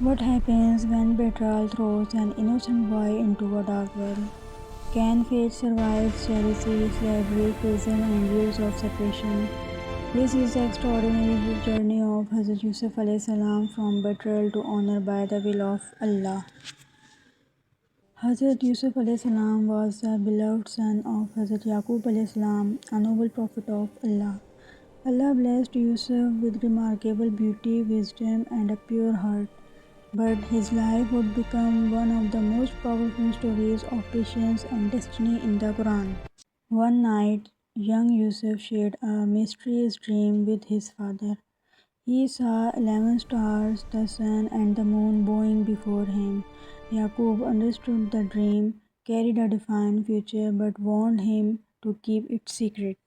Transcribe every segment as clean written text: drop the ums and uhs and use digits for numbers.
What happens when betrayal throws an innocent boy into a dark well? Can fate survive jealousy, slavery, prison, and years of separation? This is the extraordinary journey of Hazrat Yusuf alayhi salam from betrayal to honor by the will of Allah. Hazrat Yusuf alayhi salam was the beloved son of Hazrat Yaqub alayhi salam, a noble prophet of Allah. Allah blessed Yusuf with remarkable beauty, wisdom, and a pure heart. But his life would become one of the most powerful stories of patience and destiny in the Quran. One night, young Yusuf shared a mysterious dream with his father. He saw 11 stars, the sun and the moon bowing before him. Yaqub understood the dream carried a defined future but warned him to keep it secret.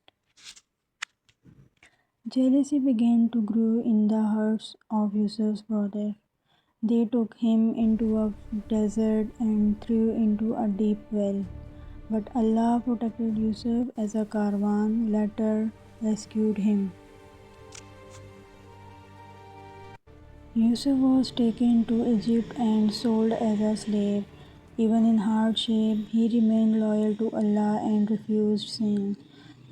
Jealousy began to grow in the hearts of Yusuf's brother. They took him into a desert and threw into a deep well. But Allah protected Yusuf as a caravan later rescued him. Yusuf was taken to Egypt and sold as a slave. Even in hardship, he remained loyal to Allah and refused sin.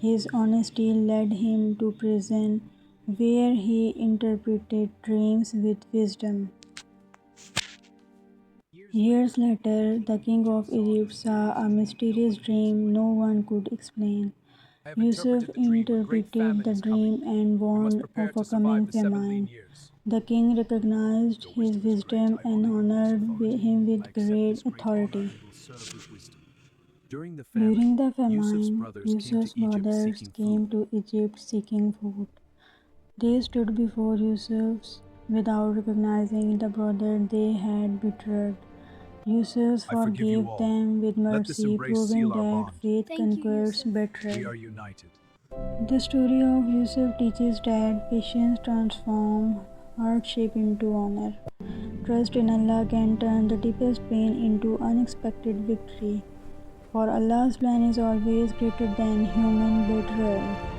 His honesty led him to prison, where he interpreted dreams with wisdom. Years later, the king of Egypt saw a mysterious dream no one could explain. Yusuf interpreted the dream and warned of a coming famine. The king recognized his wisdom and honored him with great authority. During the famine, Yusuf's brothers came to Egypt seeking food. They stood before Yusuf without recognizing the brother they had betrayed. Yusuf forgave them with mercy, proving that faith conquers betrayal. The story of Yusuf teaches that patience transforms hardship into honor. Trust in Allah can turn the deepest pain into unexpected victory. For Allah's plan is always greater than human betrayal.